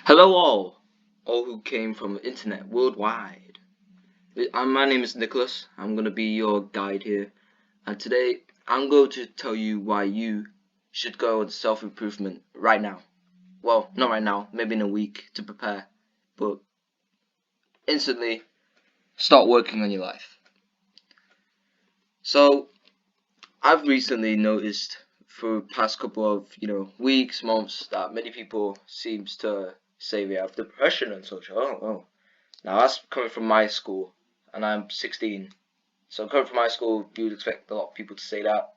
Hello all who came from the internet worldwide. My name is Nicholas. I'm gonna be your guide here, and today I'm going to tell you why you should go on self-improvement right now. Well, not right now, maybe in a week to prepare, but instantly start working on your life. So I've recently noticed for the past couple of weeks, months that many people seems to say they have depression and such. Oh. Now that's coming from my school, and I'm 16. So coming from my school, you would expect a lot of people to say that,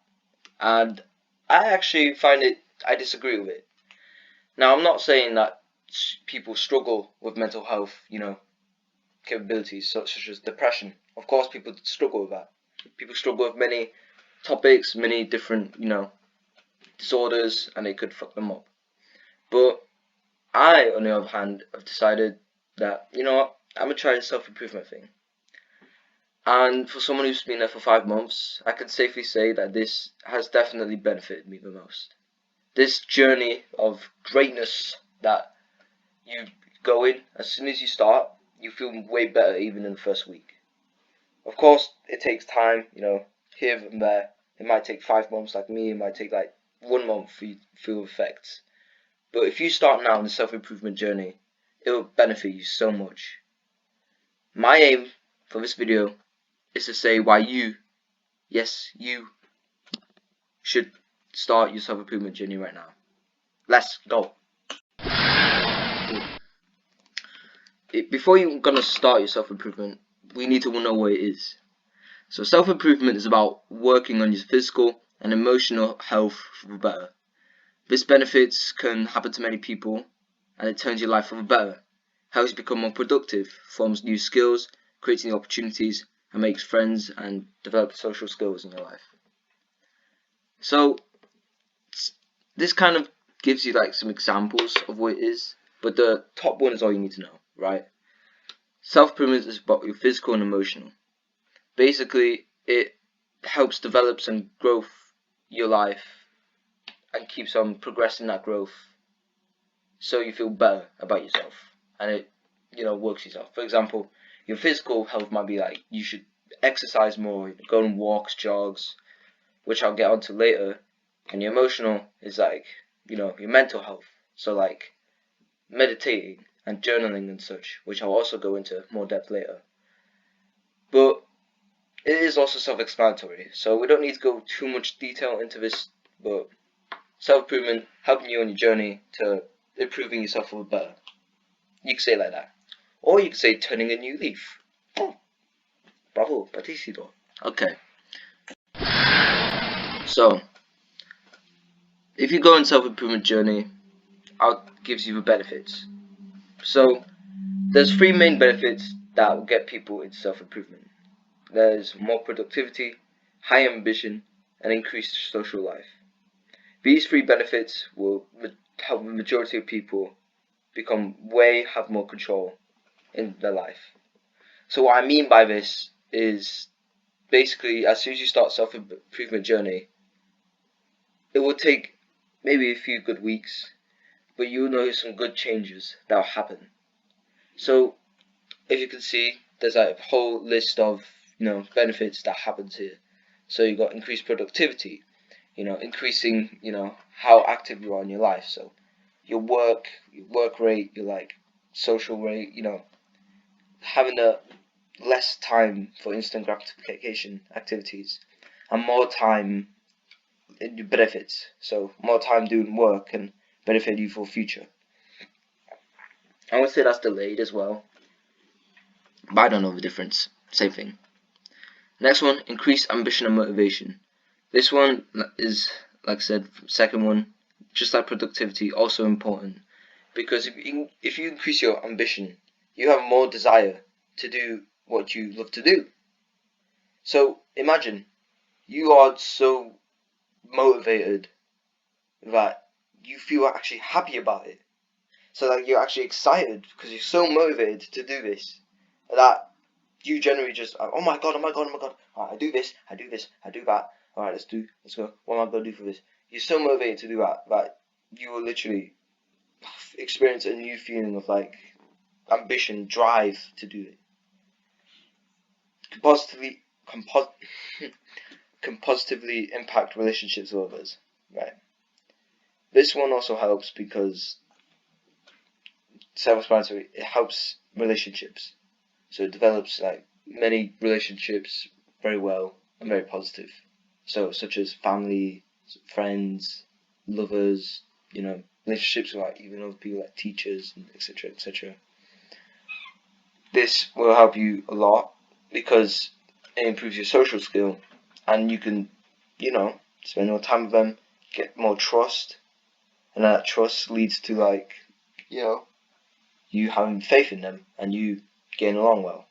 and I actually I disagree with it. Now I'm not saying that people struggle with mental health, capabilities such as depression. Of course, people struggle with that. People struggle with many topics, many different, disorders, and it could fuck them up. But I, on the other hand, have decided that, I'm gonna try the self-improvement thing. And for someone who's been there for 5 months, I can safely say that this has definitely benefited me the most. This journey of greatness that you go in, as soon as you start, you feel way better even in the first week. Of course, it takes time, here and there. It might take 5 months like me, it might take like 1 month for you to feel effects. But if you start now on the self-improvement journey, it will benefit you so much. My aim for this video is to say why you, yes, you, should start your self-improvement journey right now. Let's go. Before you're gonna start your self-improvement, we need to know what it is. So self-improvement is about working on your physical and emotional health for the better. This benefits can happen to many people, and it turns your life for the better, helps you become more productive, forms new skills, creates new opportunities, and makes friends and develops social skills in your life. So this kind of gives you like some examples of what it is, but the top one is all you need to know, right? Self-improvement is about your physical and emotional. Basically, it helps develops and growth your life and keeps on progressing that growth so you feel better about yourself and it works yourself. For example, your physical health might be like you should exercise more, go on walks, jogs, which I'll get onto later. And your emotional is like, your mental health. So like meditating and journaling and such, which I'll also go into more depth later. But it is also self-explanatory, so we don't need to go too much detail into this, but self-improvement, helping you on your journey to improving yourself a little better. You can say it like that. Or you can say turning a new leaf. Oh, bravo, patisito. Okay. So, if you go on self-improvement journey, I'll give you the benefits. So, there's three main benefits that will get people into self-improvement. There's more productivity, high ambition, and increased social life. These three benefits will help the majority of people have more control in their life. So what I mean by this is basically as soon as you start self-improvement journey, it will take maybe a few good weeks, but you'll notice some good changes that will happen. So if you can see, there's like a whole list of benefits that happens here. So you've got increased productivity, increasing how active you are in your life. So your work rate, your like social rate, having a less time for instant gratification activities and more time in your benefits. So more time doing work can benefit you for future. I would say that's delayed as well, but I don't know the difference. Same thing. Next one, increased ambition and motivation. This one is, like I said, second one, just like productivity, also important. Because if you increase your ambition, you have more desire to do what you love to do. So imagine you are so motivated that you feel actually happy about it. So that you're actually excited because you're so motivated to do this that you generally just, oh my god, oh my god, oh my god. Alright, I do this, I do this, I do that. Alright, let's go. What am I gonna do for this? You're so motivated to do that you will literally experience a new feeling of like ambition, drive to do it. Can positively, can positively impact relationships with others, right? This one also helps because self-explanatory. It helps relationships, so it develops like many relationships very well and very positive. So such as family, friends, lovers, relationships with like even other people like teachers, and etc. etc. This will help you a lot because it improves your social skill, and you can, spend more time with them, get more trust, and that trust leads to like, you having faith in them and you getting along well.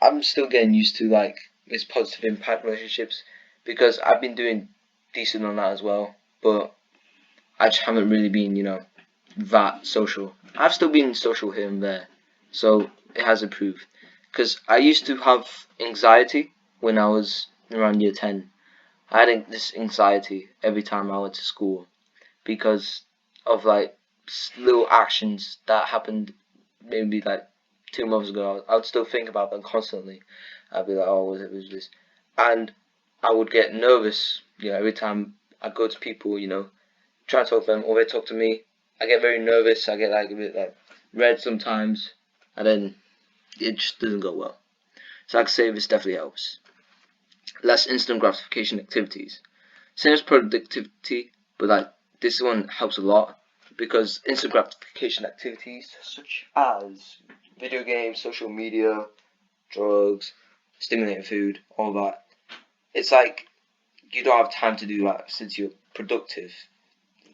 I'm still getting used to like this positive impact relationships because I've been doing decent on that as well, but I just haven't really been, that social. I've still been social here and there, so it has improved. Because I used to have anxiety when I was around year 10. I had this anxiety every time I went to school because of like little actions that happened maybe like 2 months ago. I would still think about them constantly. I'd be like, oh, was this? And I would get nervous, every time I go to people, try to talk to them or they talk to me. I get very nervous. I get like a bit like red sometimes, and then it just doesn't go well. So I can say this definitely helps. Less instant gratification activities. Same as productivity, but like this one helps a lot because instant gratification activities such as video games, social media, drugs, stimulating food, all that. It's like you don't have time to do that since you're productive.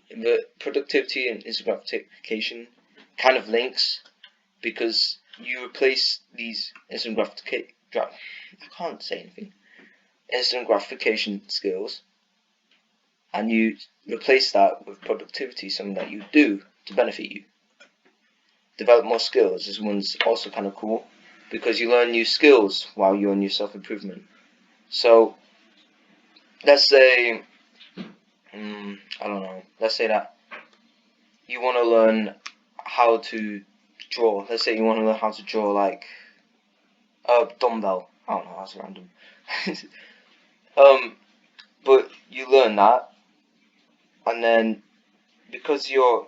The productivity and instant gratification kind of links because you replace these instant gratification. I can't say anything. Instant gratification skills, and you replace that with productivity, something that you do to benefit you. Develop more skills. This one's also kind of cool because you learn new skills while you're on your self-improvement. So let's say, I don't know. Let's say that you want to learn how to draw. Let's say you want to learn how to draw like a dumbbell. I don't know. That's random. But you learn that, and then because you're,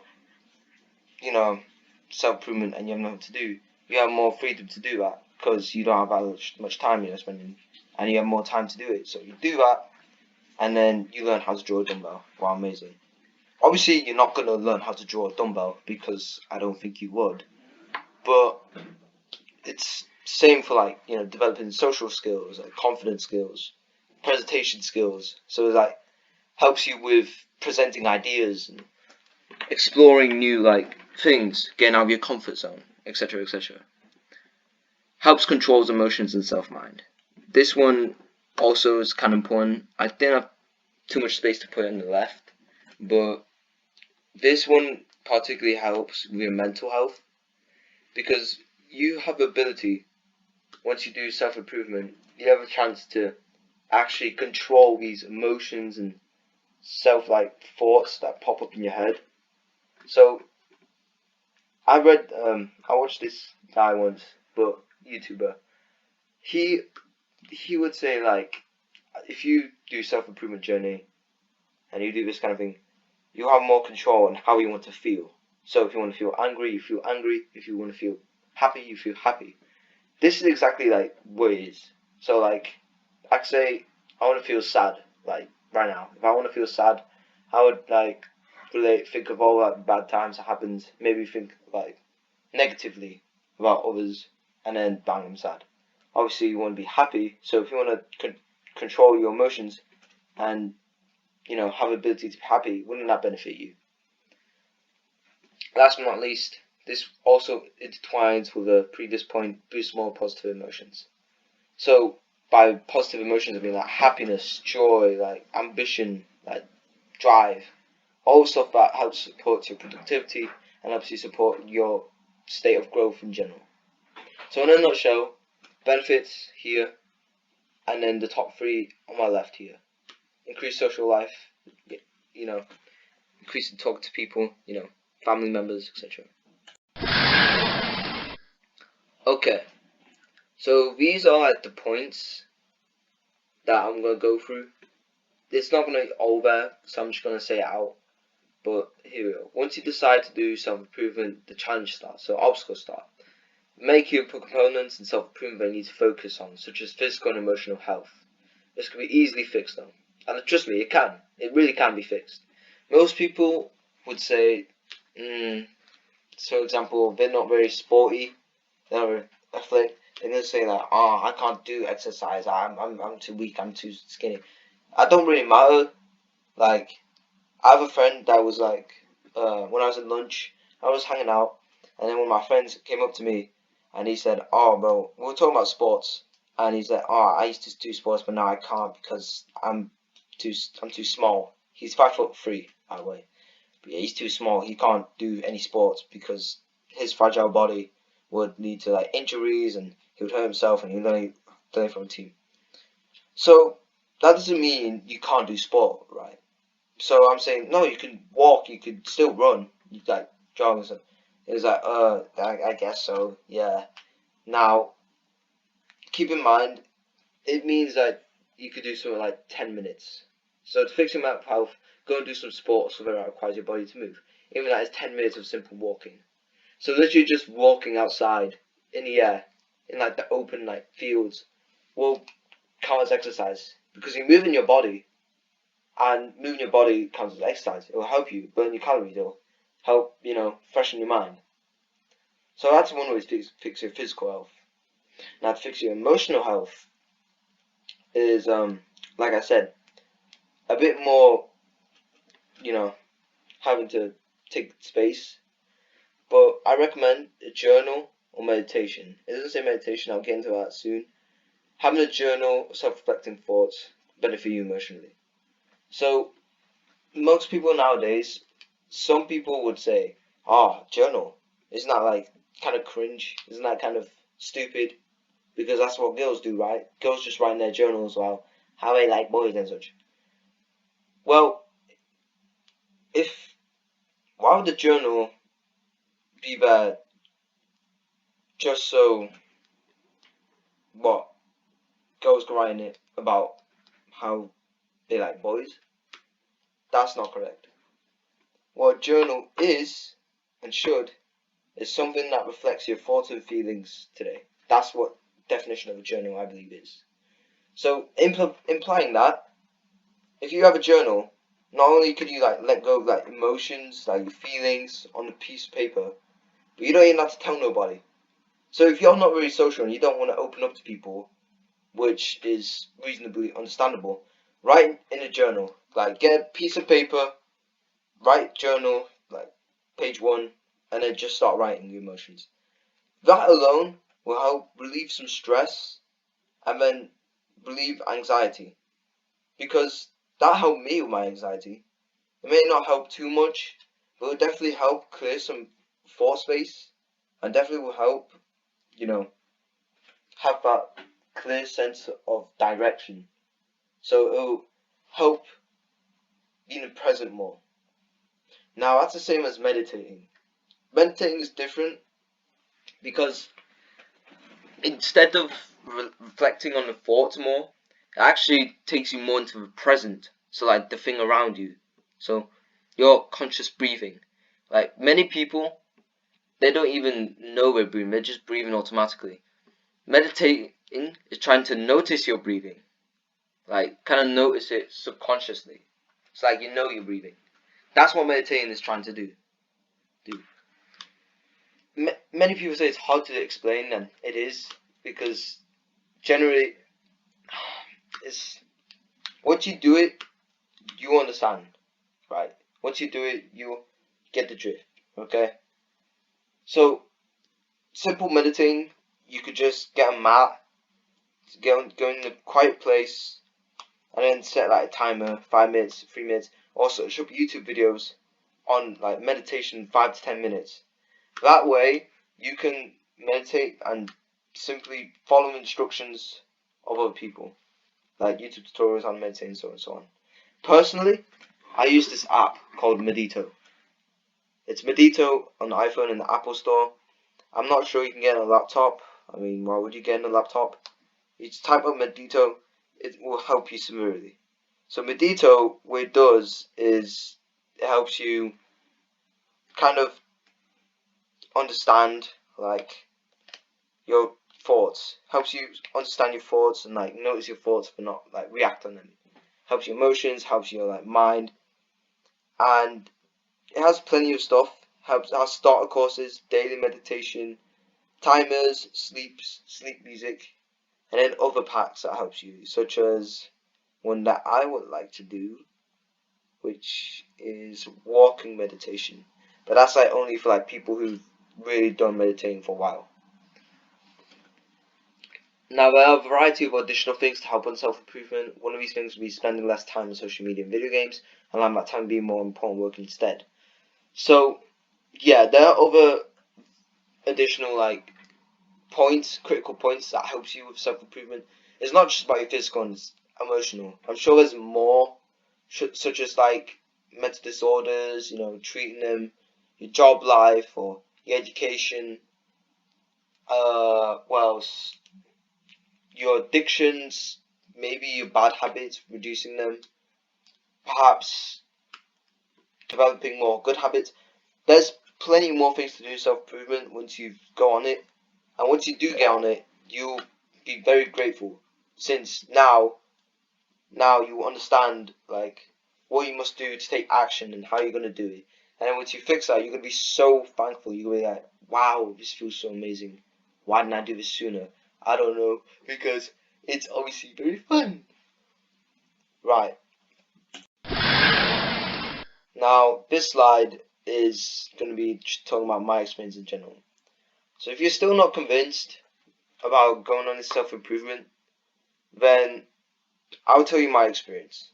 self-improvement and you have nothing to do, you have more freedom to do that because you don't have that much time you're spending, and you have more time to do it. So you do that, and then you learn how to draw a dumbbell. Wow, amazing. Obviously, you're not going to learn how to draw a dumbbell because I don't think you would. But it's same for like, developing social skills, like confidence skills, presentation skills. So it like helps you with presenting ideas and exploring new like things, getting out of your comfort zone, etc., etc. Helps controls emotions and self-mind. This one also is kind of important. I didn't have too much space to put it on the left, but this one particularly helps with your mental health because you have the ability, once you do self-improvement, you have a chance to actually control these emotions and self-like thoughts that pop up in your head. So I watched this guy once, but YouTuber. He would say like, if you do self-improvement journey and you do this kind of thing, you have more control on how you want to feel. So if you want to feel angry, you feel angry. If you want to feel happy, you feel happy. This is exactly like what it is. So like, I could say I want to feel sad, like right now. If I want to feel sad, I would like think of all that bad times that happened. Maybe think like negatively about others, and then bang, I'm sad. Obviously, you want to be happy. So if you want to control your emotions and have the ability to be happy, wouldn't that benefit you? Last but not least, this also intertwines with the previous point: boost more positive emotions. So by positive emotions, I mean like happiness, joy, like ambition, like drive, all stuff that helps support your productivity and helps you support your state of growth in general. So in a nutshell, benefits here, and then the top three on my left here: increased social life, you know, increasing talk to people, family members, etc. Okay, so these are like the points that I'm gonna go through. It's not gonna be all there, so I'm just gonna say it out. But here we go. Once you decide to do self-improvement, the challenge starts. So obstacles start. Make your components and self-improvement that you need to focus on, such as physical and emotional health. This can be easily fixed though. And trust me, it can. It really can be fixed. Most people would say, for example, they're not very sporty, they're not very athletic. They're gonna say like, "Oh, I can't do exercise. I'm too weak. I'm too skinny." It don't really matter. Like, I have a friend that was like, when I was at lunch, I was hanging out, and then one of my friends came up to me, and he said, "Oh, bro, we were talking about sports," and he said, "Oh, I used to do sports, but now I can't because I'm too small." He's 5'3", by the way. But yeah, he's too small. He can't do any sports because his fragile body would lead to like injuries, and he would hurt himself, and he would only play from a team. So that doesn't mean you can't do sport, right? So I'm saying, no, you can walk, you could still run, you like jog and stuff. It was like, I guess so, yeah. Now, keep in mind, it means that you could do something like 10 minutes. So to fix your mental health, go and do some sport, something that requires your body to move. Even that is 10 minutes of simple walking. So literally just walking outside in the air, in like the open like fields, will count as exercise because you're moving your body. And moving your body counts as exercise. It will help you burn your calories. It will help, freshen your mind. So that's one way to fix your physical health. Now to fix your emotional health is, like I said, a bit more, having to take space. But I recommend a journal or meditation. It doesn't say meditation. I'll get into that soon. Having a journal of self-reflecting thoughts benefit you emotionally. So most people nowadays, some people would say, journal. Isn't that like kind of cringe? Isn't that kind of stupid? Because that's what girls do, right? Girls just write in their journals about how they like boys and such. Well, why would the journal be there just so, what, girls can write in it about how they like boys? That's not correct. What a journal is, and should, is something that reflects your thoughts and feelings today. That's what definition of a journal I believe is. So implying that, if you have a journal, not only could you like let go of like emotions, like your feelings on a piece of paper, but you don't even have to tell nobody. So if you're not very social and you don't want to open up to people, which is reasonably understandable, write in a journal. Like get a piece of paper, write journal, like page 1, and then just start writing your emotions. That alone will help relieve some stress and then relieve anxiety. Because that helped me with my anxiety. It may not help too much, but it will definitely help clear some thought space and definitely will help, have that clear sense of direction. So it will help be in the present more. Now that's the same as meditating. Meditating is different because instead of reflecting on the thoughts more, it actually takes you more into the present. So like the thing around you. So your conscious breathing. Like many people, they don't even know they're breathing. They're just breathing automatically. Meditating is trying to notice your breathing. Like kind of notice it subconsciously. It's like you're breathing. That's what meditating is trying to do. Many people say it's hard to explain, and it is, because generally it's once you do it, you understand, right? Once you do it, you get the drift. Okay. So simple meditating, you could just get a mat, go in a quiet place, and then set like a timer, 5 minutes, 3 minutes. Also, search up YouTube videos on like meditation, 5 to 10 minutes. That way, you can meditate and simply follow instructions of other people, like YouTube tutorials on meditating, so on and so on. Personally, I use this app called Medito. It's Medito on the iPhone in the Apple Store. I'm not sure you can get it on a laptop. I mean, why would you get it on a laptop? You just type up Medito, it will help you summarily. So Medito, what it does is it helps you kind of understand like your thoughts. Helps you understand your thoughts and like notice your thoughts but not like react on them. Helps your emotions, helps your like mind, and it has plenty of stuff. It has starter courses, daily meditation, timers, sleep music, and then other packs that helps you, such as one that I would like to do, which is walking meditation. But that's like only for like people who've really done meditating for a while. Now there are a variety of additional things to help on self-improvement. One of these things would be spending less time on social media and video games, and allowing that time to be more important work instead. So yeah, there are other additional like points, critical points that helps you with self-improvement. It's not just about your physical and emotional. I'm sure there's more, such as like mental disorders, you know, treating them, your job life or your education. What else? Your addictions, maybe your bad habits, reducing them, perhaps developing more good habits. There's plenty more things to do self-improvement once you go on it. And once you do get on it, you'll be very grateful, since now you understand like what you must do to take action and how you're gonna do it. And then once you fix that, you're gonna be so thankful. You're gonna be like, wow, this feels so amazing. Why didn't I do this sooner? I don't know, because it's obviously very fun. Right. Now this slide is gonna be talking about my experience in general. So if you're still not convinced about going on this self-improvement, then I'll tell you my experience.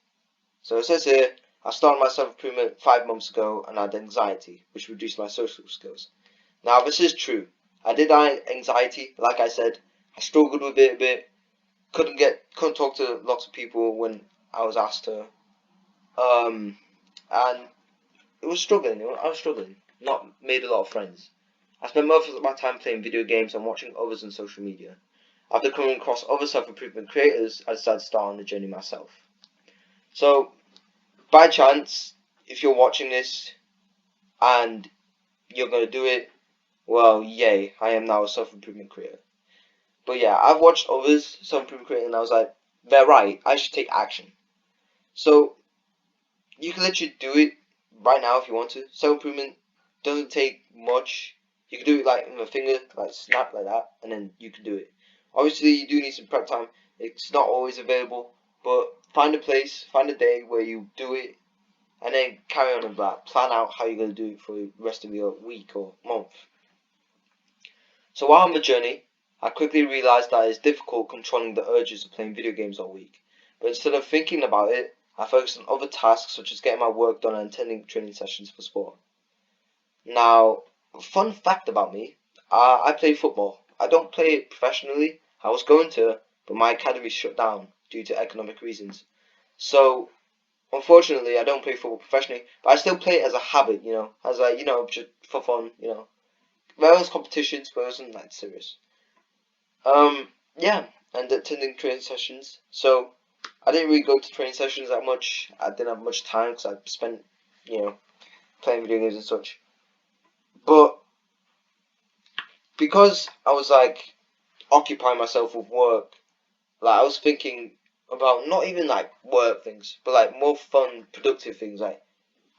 So it says here, I started my self-improvement 5 months ago and I had anxiety, which reduced my social skills. Now this is true. I did have anxiety, like I said. I struggled with it a bit. Couldn't talk to lots of people when I was asked to. And it was struggling. I was struggling. Not made a lot of friends. I spent most of my time playing video games and watching others on social media. After coming across other self-improvement creators, I decided to start on the journey myself. So, by chance, if you're watching this and you're going to do it, well, yay, I am now a self-improvement creator. But yeah, I've watched others self-improvement creators and I was like, they're right, I should take action. So, you can literally do it right now if you want to. Self-improvement doesn't take much. You can do it like with a finger, like snap like that, and then you can do it. Obviously, you do need some prep time. It's not always available, but find a place, find a day where you do it, and then carry on with that. Plan out how you're going to do it for the rest of your week or month. So while on the journey, I quickly realized that it's difficult controlling the urges of playing video games all week. But instead of thinking about it, I focused on other tasks such as getting my work done and attending training sessions for sport. Now, a fun fact about me, I play football. I don't play it professionally. I was going to, but my academy shut down due to economic reasons. So, unfortunately, I don't play football professionally, but I still play it as a habit, you know, as like, you know, just for fun, you know. There was competitions, but it wasn't like serious. Yeah, and attending training sessions. So, I didn't really go to training sessions that much. I didn't have much time because I spent, you know, playing video games and such. But because I was like occupying myself with work, like I was thinking about not even like work things, but like more fun, productive things, like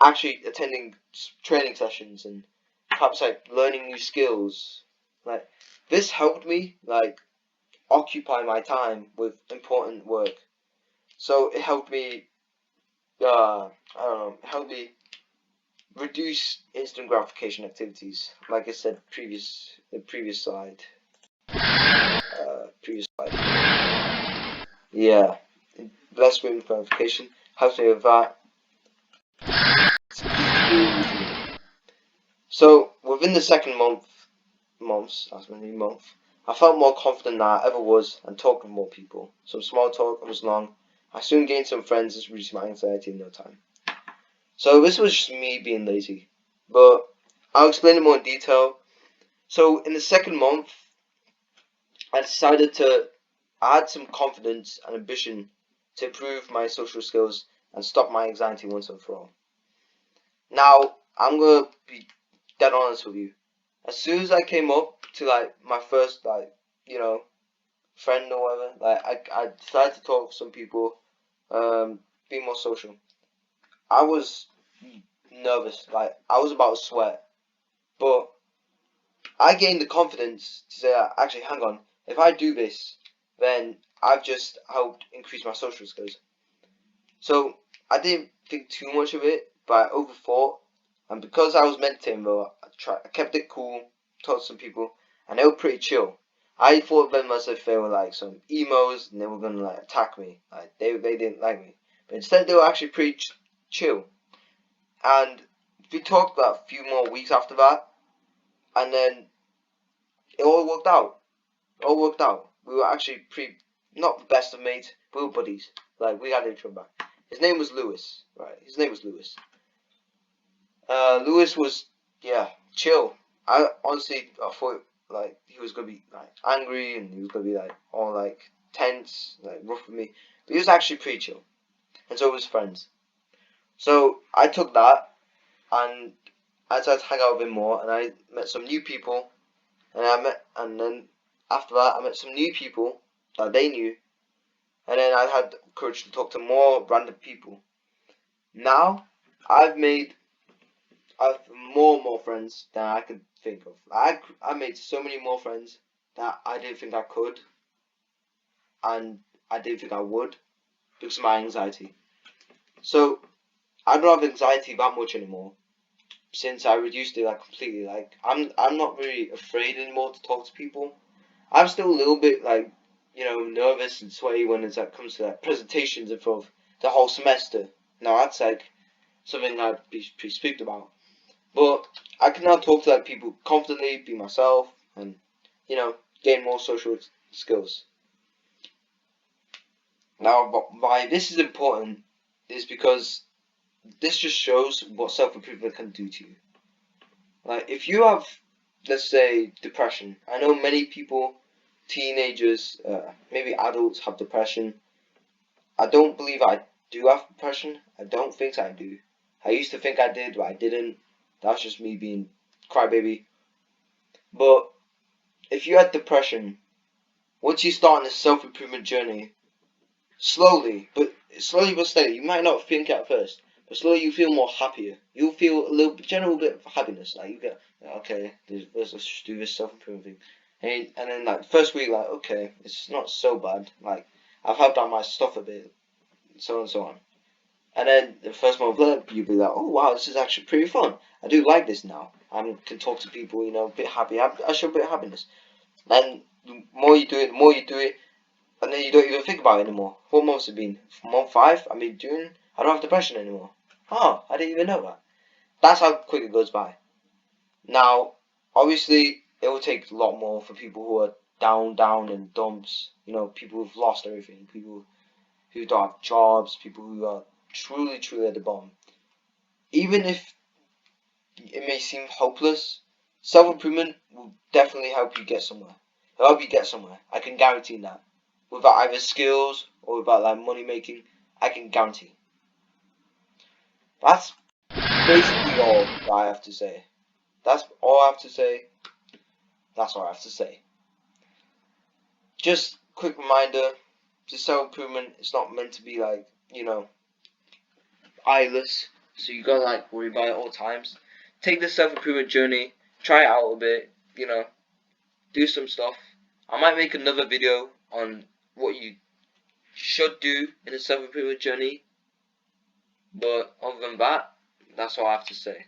actually attending training sessions and perhaps like learning new skills. Like this helped me like occupy my time with important work. So it helped me. I don't know. It helped me reduce instant gratification activities. Like I said, the previous slide. Previous slide. Yeah, less room for gratification. Helps me with that. So within the second that's my new month, I felt more confident than I ever was and talked with more people. Some small talk was long. I soon gained some friends and reduced my anxiety in no time. So this was just me being lazy, but I'll explain it more in detail. So in the second month, I decided to add some confidence and ambition to improve my social skills and stop my anxiety once and for all. Now, I'm gonna be dead honest with you. As soon as I came up to like my first friend or whatever, I decided to talk to some people, be more social. I was nervous, like I was about to sweat, but I gained the confidence to say, actually, hang on, if I do this, then I've just helped increase my social skills. So I didn't think too much of it, but I overthought, and because I was meditating though, I kept it cool, talked to some people, and they were pretty chill. I thought of them as if they were like some emos and they were gonna like attack me, like they didn't like me, but instead they were actually pretty chill. And we talked about a few more weeks after that, and then it all worked out. It all worked out. We were actually pretty, not the best of mates, we were buddies. Like we had each other back. His name was Lewis, right? His name was Lewis. Lewis was, yeah, chill. I honestly, I thought like he was gonna be like angry and he was gonna be like all like tense, like rough with me. But he was actually pretty chill, and so was his friends. So I took that and I started to hang out with him more, and I met some new people, and then after that I met some new people that they knew, and then I had the courage to talk to more random people. Now I've made I've more and more friends than I could think of. I made so many more friends that I didn't think I could, and I didn't think I would because of my anxiety. So I don't have anxiety that much anymore since I reduced it like completely. Like I'm not really afraid anymore to talk to people. I'm still a little bit like nervous and sweaty when it comes to like presentations in front of the whole semester. Now that's like something I'd be pretty spooked about. But I can now talk to like people confidently, be myself, and gain more social skills. Now, why this is important is because this just shows what self improvement can do to you. Like, if you have, let's say, depression, I know many people, teenagers, maybe adults have depression. I don't believe I do have depression. I don't think I do. I used to think I did, but I didn't. That's just me being crybaby. But if you had depression, once you start on this self-improvement journey, slowly but steady, you might not think at first, but slowly you feel more happier. You'll feel a general bit of happiness. Like you get, okay, let's just do this self-improvement thing, and then like first week, like okay, it's not so bad. Like I've helped out my stuff a bit, so on and so on. And then the first month later, you'll be like, oh wow, this is actually pretty fun. I do like this now. I can talk to people, a bit happy. I show a bit of happiness. And the more you do it, and then you don't even think about it anymore. What months have been? Month 5? I mean, June? I don't have depression anymore. Oh, I didn't even know that. That's how quick it goes by. Now, obviously, it will take a lot more for people who are down in dumps. People who've lost everything. People who don't have jobs. People who are truly at the bottom. Even if it may seem hopeless, self-improvement will definitely help you get somewhere. It'll help you get somewhere. I can guarantee that. Without either skills or without like money making, I can guarantee. That's basically all that I have to say. That's all I have to say. That's all I have to say. Just quick reminder, the self-improvement is not meant to be like, eyeless. So you gotta like worry about it all times. Take the self-improvement journey, try it out a bit, do some stuff. I might make another video on what you should do in a self-improvement journey. But other than that, that's all I have to say.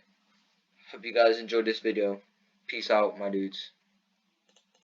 Hope you guys enjoyed this video. Peace out, my dudes.